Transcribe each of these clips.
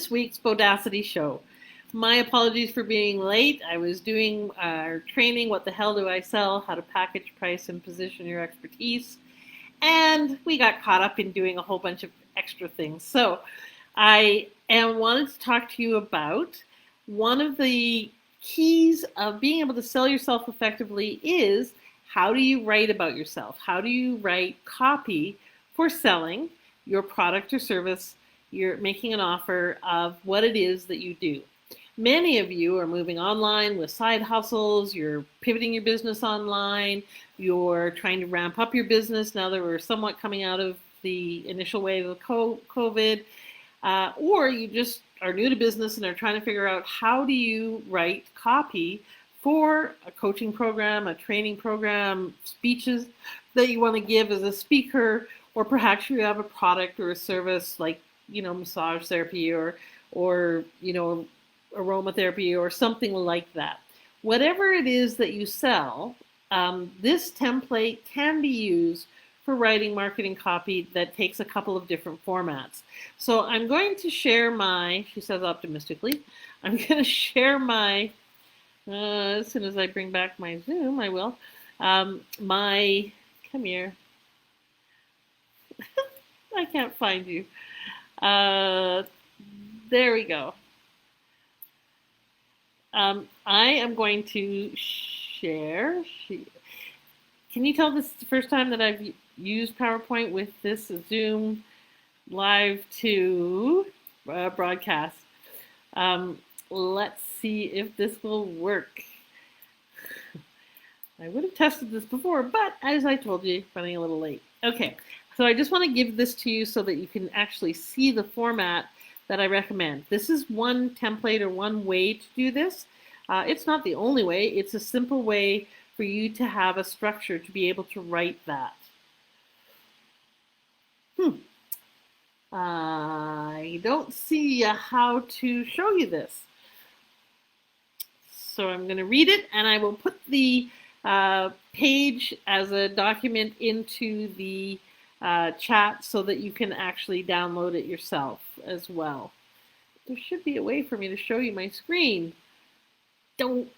this week's Bodacity show. My apologies for being late. I was doing training, What the Hell Do I Sell? How to Package, Price, and Position Your Expertise. And we got caught up in doing a whole bunch of extra things. So I wanted to talk to you about one of the keys of being able to sell yourself effectively is how do you write about yourself? How do you write copy for selling your product or service? You're making an offer of what it is that you do. Many of you are moving online with side hustles, you're pivoting your business online, you're trying to ramp up your business now that we're somewhat coming out of the initial wave of COVID, or you just are new to business and are trying to figure out how do you write copy for a coaching program, a training program, speeches that you want to give as a speaker, or perhaps you have a product or a service like, massage therapy or aromatherapy or something like that. Whatever it is that you sell, this template can be used for writing marketing copy that takes a couple of different formats. So I'm going to share she says optimistically, I'm going to share as soon as I bring back my Zoom, I will, come here. I can't find you. There we go. I am going to share. Can you tell this is the first time that I've used PowerPoint with this Zoom live to broadcast? Let's see if this will work. I would have tested this before, but as I told you, running a little late. Okay, so I just want to give this to you so that you can actually see the format that I recommend. This is one template or one way to do this. It's not the only way. It's a simple way for you to have a structure to be able to write that. I don't see how to show you this. So I'm going to read it, and I will put the page as a document into the chat so that you can actually download it yourself as well. There should be a way for me to show you my screen. Okay,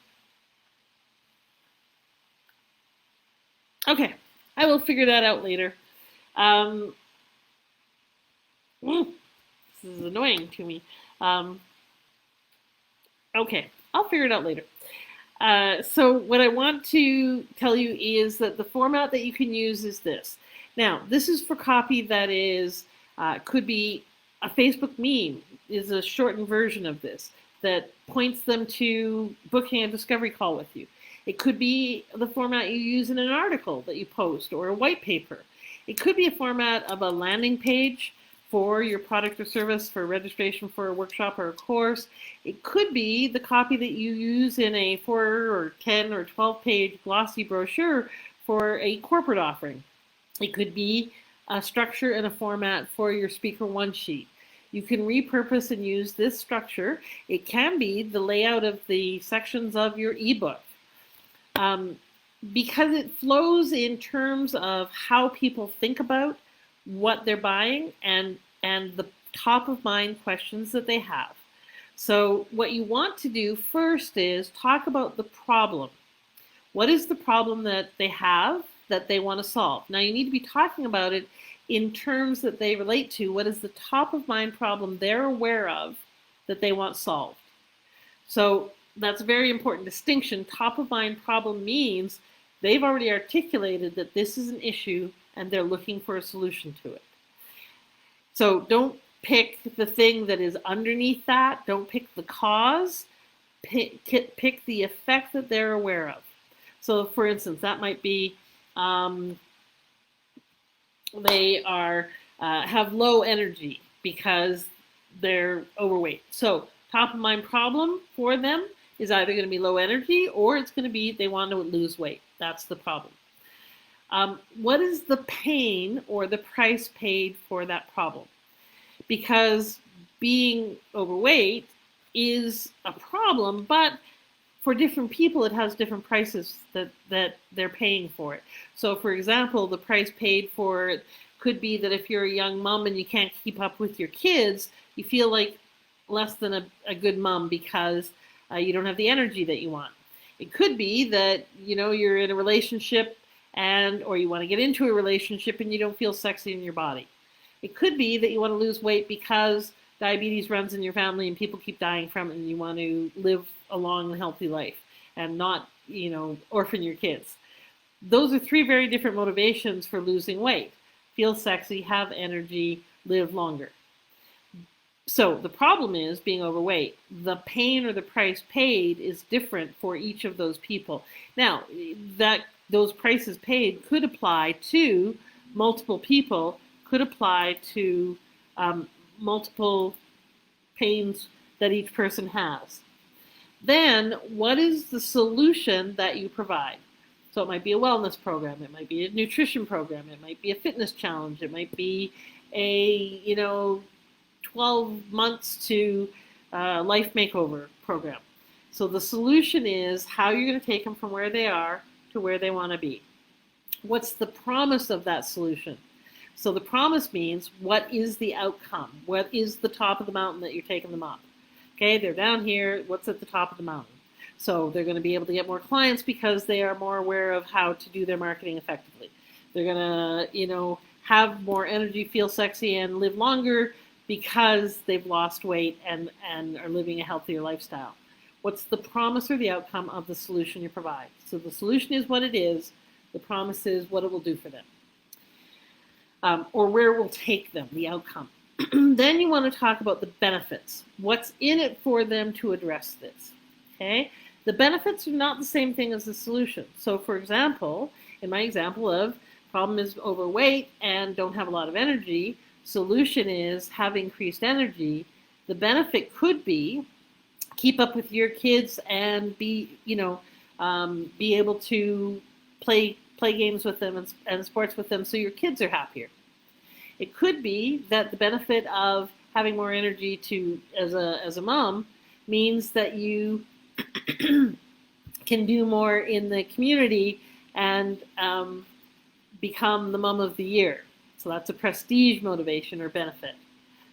I will figure that out later. This is annoying to me. Okay, I'll figure it out later. So what I want to tell you is that the format that you can use is this. Now, this is for copy that is, could be a Facebook meme, is a shortened version of this that points them to booking a discovery call with you. It could be the format you use in an article that you post or a white paper. It could be a format of a landing page for your product or service for registration for a workshop or a course. It could be the copy that you use in a 4 or 10 or 12 page glossy brochure for a corporate offering. It could be a structure and a format for your speaker one sheet. You can repurpose and use this structure. It can be the layout of the sections of your ebook. Because it flows in terms of how people think about what they're buying and the top of mind questions that they have. So what you want to do first is talk about the problem. What is the problem that they have that they want to solve? Now you need to be talking about it in terms that they relate to what is the top of mind problem they're aware of that they want solved. So that's a very important distinction. Top of mind problem means they've already articulated that this is an issue and they're looking for a solution to it. So don't pick the thing that is underneath that. Don't pick the cause. Pick the effect that they're aware of. So for instance, that might be they have low energy because they're overweight. So top of mind problem for them is either going to be low energy or it's going to be they want to lose weight. That's the problem. What is the pain or the price paid for that problem? Because being overweight is a problem, but for different people, it has different prices that they're paying for it. So for example, the price paid for it could be that if you're a young mom and you can't keep up with your kids, you feel like less than a good mom because you don't have the energy that you want. It could be that, you're in a relationship or you want to get into a relationship and you don't feel sexy in your body. It could be that you want to lose weight because diabetes runs in your family and people keep dying from it and you want to live a long and healthy life and not, orphan your kids. Those are three very different motivations for losing weight. Feel sexy, have energy, live longer. So the problem is being overweight. The pain or the price paid is different for each of those people. Now, those prices paid could apply to multiple people, could apply to multiple pains that each person has. Then, what is the solution that you provide? So it might be a wellness program, it might be a nutrition program, it might be a fitness challenge, it might be a 12 months to life makeover program. So the solution is how you're going to take them from where they are to where they want to be. What's the promise of that solution? So the promise means, what is the outcome? What is the top of the mountain that you're taking them up? Okay, they're down here. What's at the top of the mountain? So they're going to be able to get more clients because they are more aware of how to do their marketing effectively. They're going to, have more energy, feel sexy, and live longer because they've lost weight and are living a healthier lifestyle. What's the promise or the outcome of the solution you provide? So the solution is what it is. The promise is what it will do for them. Or where it will take them, the outcome. Then you want to talk about the benefits. What's in it for them to address this? Okay? The benefits are not the same thing as the solution. So for example, in my example of problem is overweight and don't have a lot of energy, solution is have increased energy. The benefit could be keep up with your kids and be able to play games with them and sports with them so your kids are happier. It could be that the benefit of having more energy as a mom means that you can do more in the community and become the mom of the year. So that's a prestige motivation or benefit.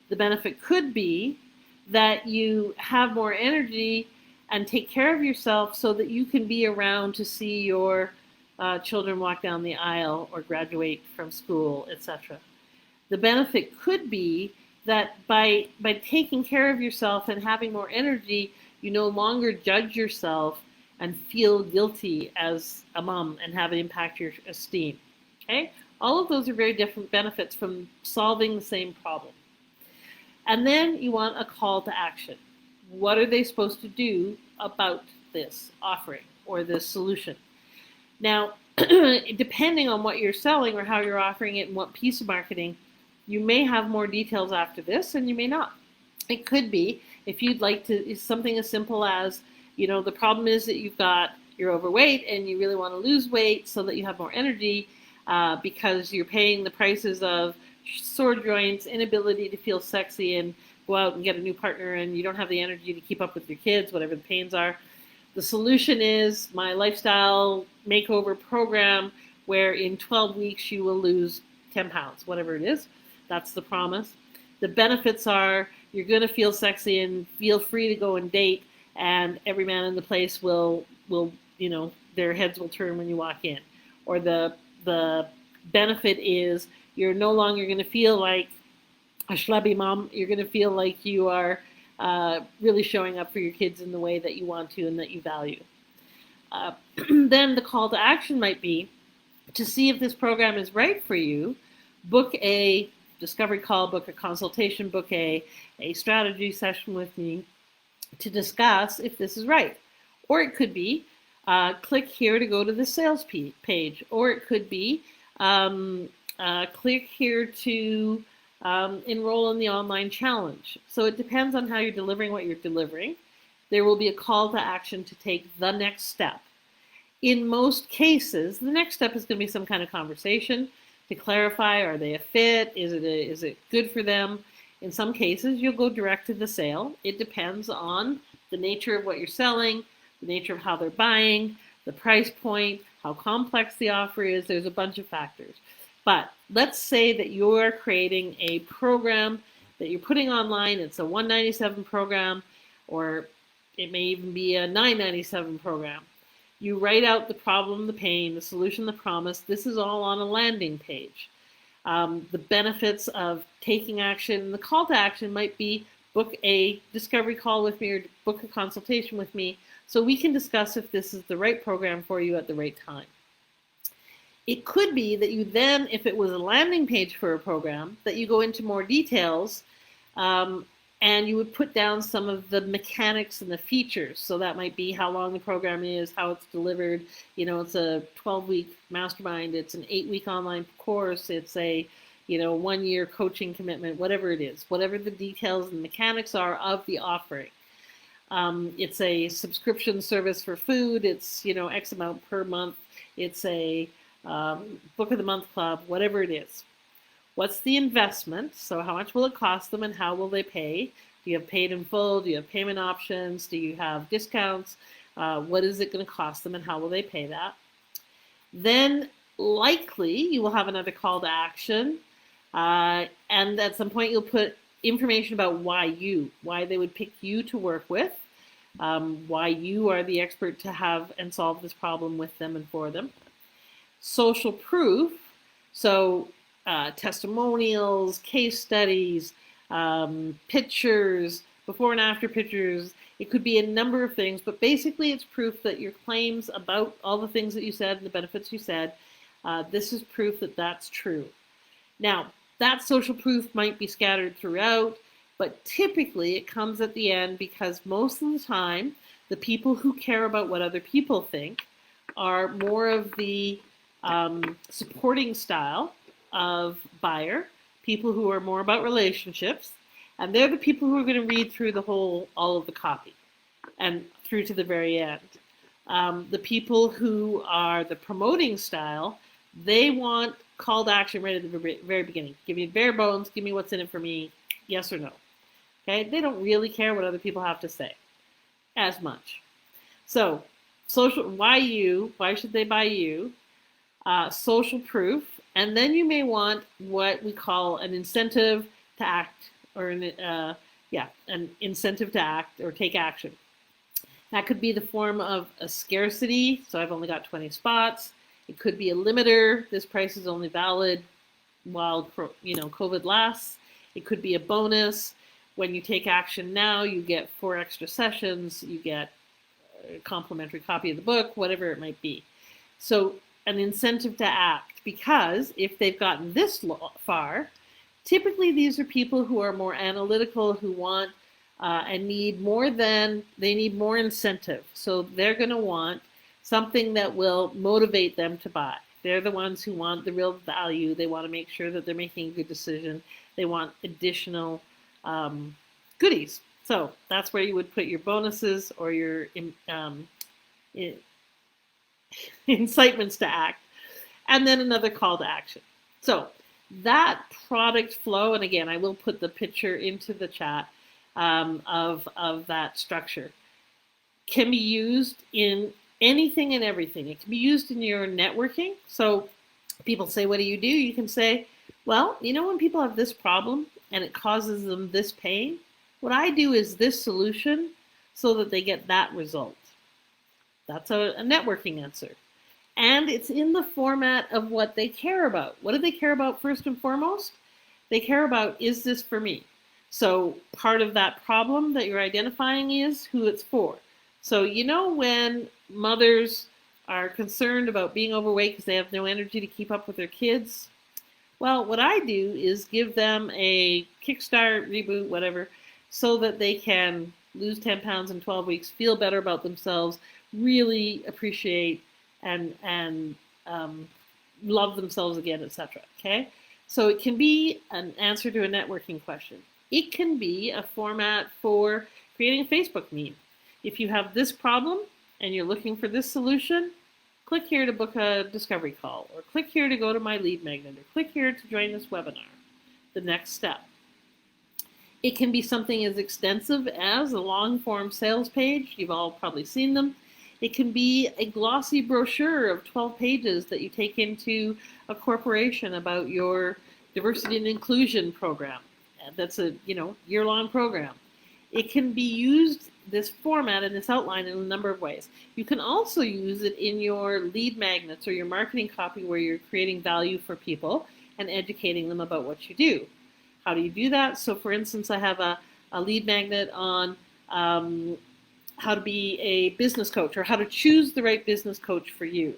The benefit could be that you have more energy and take care of yourself so that you can be around to see your children walk down the aisle or graduate from school, etc. The benefit could be that by taking care of yourself and having more energy, you no longer judge yourself and feel guilty as a mom and have it impact your esteem. Okay? All of those are very different benefits from solving the same problem. And then you want a call to action. What are they supposed to do about this offering or this solution? Now, depending on what you're selling or how you're offering it and what piece of marketing, you may have more details after this and you may not. It could be, if you'd like to, something as simple as, the problem is that you're overweight and you really want to lose weight so that you have more energy because you're paying the prices of sore joints, inability to feel sexy and go out and get a new partner, and you don't have the energy to keep up with your kids, whatever the pains are. The solution is my lifestyle makeover program where in 12 weeks you will lose 10 pounds, whatever it is. That's the promise. The benefits are you're going to feel sexy and feel free to go and date, and every man in the place will their heads will turn when you walk in. Or the benefit is you're no longer going to feel like a schlubby mom. You're going to feel like you are really showing up for your kids in the way that you want to and that you value. Then the call to action might be to see if this program is right for you. Book a discovery call, book a consultation, book a strategy session with me to discuss if this is right. Or it could be click here to go to the sales page, or it could be click here to enroll in the online challenge. So it depends on how you're delivering what you're delivering. There will be a call to action to take the next step. In most cases, the next step is going to be some kind of conversation to clarify, are they a fit? Is it good for them? In some cases, you'll go direct to the sale. It depends on the nature of what you're selling, the nature of how they're buying, the price point, how complex the offer is. There's a bunch of factors. But let's say that you're creating a program that you're putting online. It's a $197 program, or it may even be a $997 program. You write out the problem, the pain, the solution, the promise. This is all on a landing page. The benefits of taking action, the call to action might be book a discovery call with me or book a consultation with me so we can discuss if this is the right program for you at the right time. It could be that you then, if it was a landing page for a program, that you go into more details and you would put down some of the mechanics and the features. So that might be how long the program is, how it's delivered. It's a 12-week mastermind, it's an 8-week online course, it's a 1-year coaching commitment, whatever it is, whatever the details and mechanics are of the offering. It's a subscription service for food, it's X amount per month, it's a book of the month club, whatever it is. What's the investment? So how much will it cost them and how will they pay? Do you have paid in full? Do you have payment options? Do you have discounts? What is it going to cost them and how will they pay that? Then likely you will have another call to action. And at some point you'll put information about why they would pick you to work with, why you are the expert to have and solve this problem with them and for them. Social proof, so testimonials, case studies, pictures, before and after pictures. It could be a number of things, but basically it's proof that your claims about all the things that you said and the benefits you said, this is proof that that's true. Now, that social proof might be scattered throughout, but typically it comes at the end because most of the time, the people who care about what other people think are more of the supporting style of buyer, people who are more about relationships, and they're the people who are going to read through all of the copy and through to the very end. The people who are the promoting style, they want call to action right at the very beginning. Give me bare bones, give me what's in it for me, yes or no. Okay, they don't really care what other people have to say as much. So, social, why should they buy you? Social proof, and then you may want what we call an incentive to act, or an incentive to act or take action. That could be the form of a scarcity, so I've only got 20 spots. It could be a limiter, this price is only valid while COVID lasts. It could be a bonus. When you take action now, you get 4 extra sessions, you get a complimentary copy of the book, whatever it might be. So an incentive to act, because if they've gotten this far, typically these are people who are more analytical, who want and need more incentive. So they're going to want something that will motivate them to buy. They're the ones who want the real value. They want to make sure that they're making a good decision. They want additional goodies. So that's where you would put your bonuses or your incitements to act, and then another call to action. So that product flow, and again, I will put the picture into the chat of that structure, can be used in anything and everything. It can be used in your networking. So people say, what do? You can say, well, when people have this problem and it causes them this pain, what I do is this solution so that they get that result. That's a networking answer. And it's in the format of what they care about. What do they care about first and foremost? They care about, is this for me? So part of that problem that you're identifying is who it's for. So when mothers are concerned about being overweight because they have no energy to keep up with their kids, well, what I do is give them a kickstart, reboot, whatever, so that they can lose 10 pounds in 12 weeks, feel better about themselves, really appreciate and love themselves again, etc. Okay? So it can be an answer to a networking question. It can be a format for creating a Facebook meme. If you have this problem and you're looking for this solution, click here to book a discovery call, or click here to go to my lead magnet, or click here to join this webinar, the next step. It can be something as extensive as a long-form sales page. You've all probably seen them. It can be a glossy brochure of 12 pages that you take into a corporation about your diversity and inclusion program. that's a year-long program. It can be used, this format and this outline, in a number of ways. You can also use it in your lead magnets or your marketing copy where you're creating value for people and educating them about what you do. How do you do that? So for instance, I have a lead magnet on how to be a business coach or how to choose the right business coach for you.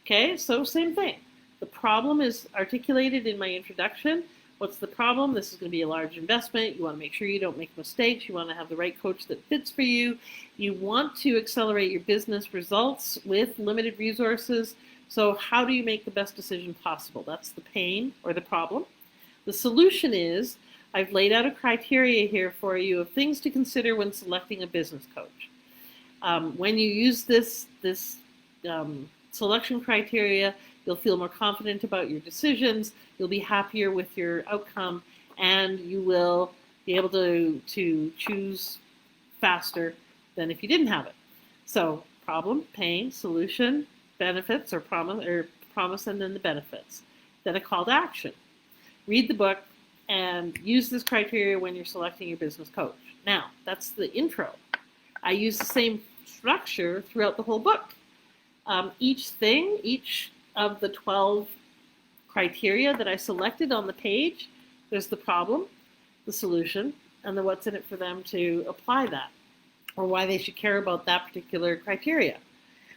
Okay, so same thing. The problem is articulated in my introduction. What's the problem? This is going to be a large investment. You want to make sure you don't make mistakes. You want to have the right coach that fits for you. You want to accelerate your business results with limited resources. So how do you make the best decision possible? That's the pain or the problem. The solution is, I've laid out a criteria here for you of things to consider when selecting a business coach. When you use this selection criteria, you'll feel more confident about your decisions, you'll be happier with your outcome, and you will be able to choose faster than if you didn't have it. So problem, pain, solution, benefits, or promise, and then the benefits. Then a call to action. Read the book and use this criteria when you're selecting your business coach. Now, that's the intro. I use the same structure throughout the whole book. Each of the 12 criteria that I selected on the page, there's the problem, the solution, and the what's in it for them to apply that, or why they should care about that particular criteria.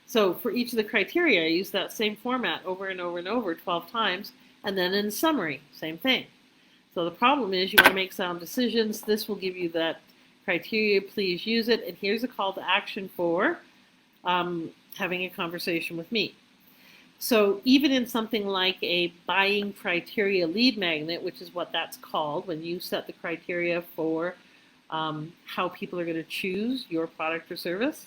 So for each of the criteria, I use that same format over and over and over 12 times, and then in summary, same thing. So the problem is you want to make sound decisions. This will give you that criteria. Please use it. And here's a call to action for having a conversation with me. So even in something like a buying criteria lead magnet, which is what that's called, when you set the criteria for how people are going to choose your product or service,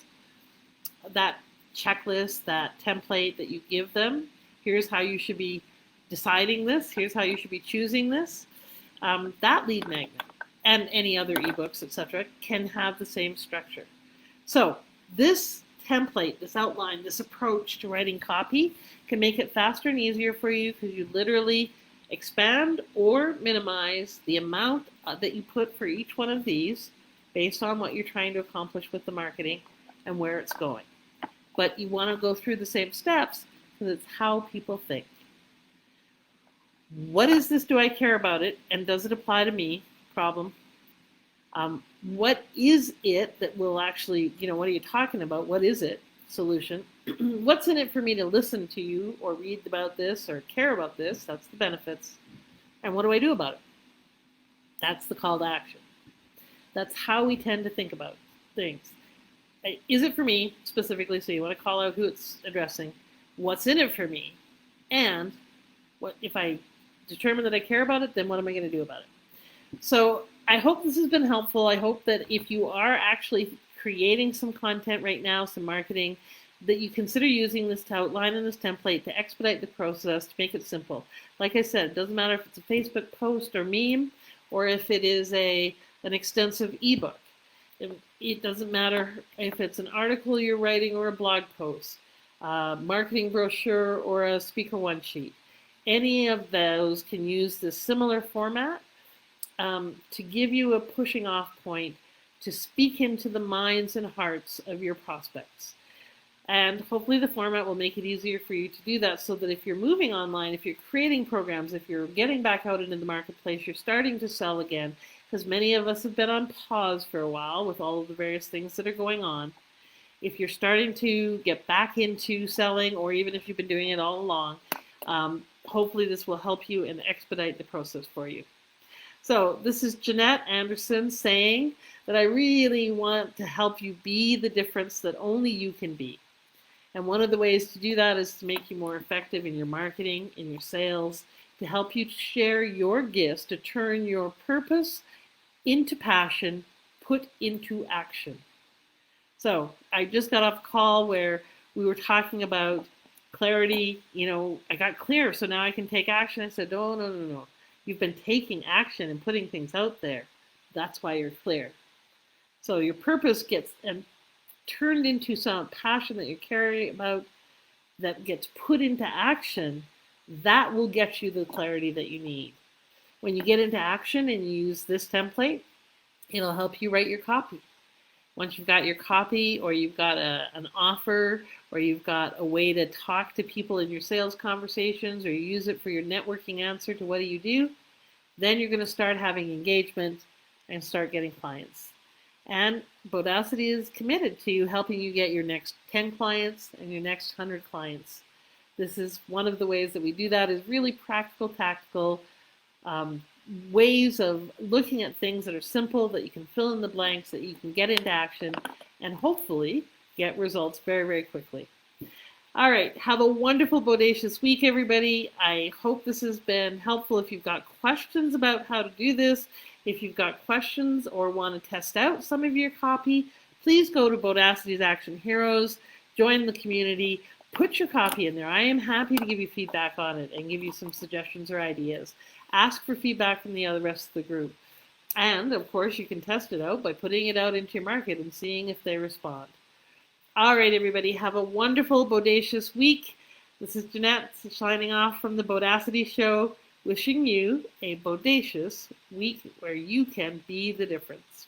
that checklist, that template that you give them, here's how you should be deciding this, here's how you should be choosing this, that lead magnet and any other ebooks, etc., can have the same structure. So this template, this outline, this approach to writing copy can make it faster and easier for you because you literally expand or minimize the amount that you put for each one of these based on what you're trying to accomplish with the marketing and where it's going. But you want to go through the same steps because it's how people think. What is this? Do I care about it? And does it apply to me? Problem. What is it that will actually, what are you talking about? What is it? Solution. What's in it for me to listen to you or read about this or care about this? That's the benefits. And what do I do about it? That's the call to action. That's how we tend to think about things. Is it for me specifically? So you want to call out who it's addressing. What's in it for me? And what if I determine that I care about it, then what am I going to do about it? So I hope this has been helpful. I hope that if you are actually creating some content right now, some marketing, that you consider using this outline and this template to expedite the process, to make it simple. Like I said, it doesn't matter if it's a Facebook post or meme, or if it is an extensive ebook. It doesn't matter if it's an article you're writing or a blog post, marketing brochure or a speaker one sheet. Any of those can use this similar format to give you a pushing off point to speak into the minds and hearts of your prospects. And hopefully the format will make it easier for you to do that so that if you're moving online, if you're creating programs, if you're getting back out into the marketplace, you're starting to sell again, because many of us have been on pause for a while with all of the various things that are going on. If you're starting to get back into selling, or even if you've been doing it all along, hopefully this will help you and expedite the process for you. So this is Jeanette Anderson saying that I really want to help you be the difference that only you can be. And one of the ways to do that is to make you more effective in your marketing, in your sales, to help you share your gifts, to turn your purpose into passion, put into action. So I just got off a call where we were talking about clarity. I got clear, so now I can take action. I said, no. You've been taking action and putting things out there. That's why you're clear. So your purpose gets turned into some passion that you're caring about that gets put into action. That will get you the clarity that you need. When you get into action and you use this template, it'll help you write your copy. Once you've got your copy, or you've got an offer, or you've got a way to talk to people in your sales conversations, or you use it for your networking answer to what do you do, then you're going to start having engagement and start getting clients. And Bodacity is committed to helping you get your next 10 clients and your next 100 clients. This is one of the ways that we do that, is really practical, tactical ways of looking at things that are simple, that you can fill in the blanks, that you can get into action, and hopefully get results very, very quickly. All right, have a wonderful Bodacious week, everybody. I hope this has been helpful. If you've got questions about how to do this, if you've got questions or want to test out some of your copy, please go to Bodacity's Action Heroes, join the community, put your copy in there. I am happy to give you feedback on it and give you some suggestions or ideas. Ask for feedback from the rest of the group. And, of course, you can test it out by putting it out into your market and seeing if they respond. All right, everybody, have a wonderful Bodacious week. This is Jeanette signing off from the Bodacity Show, wishing you a Bodacious week where you can be the difference.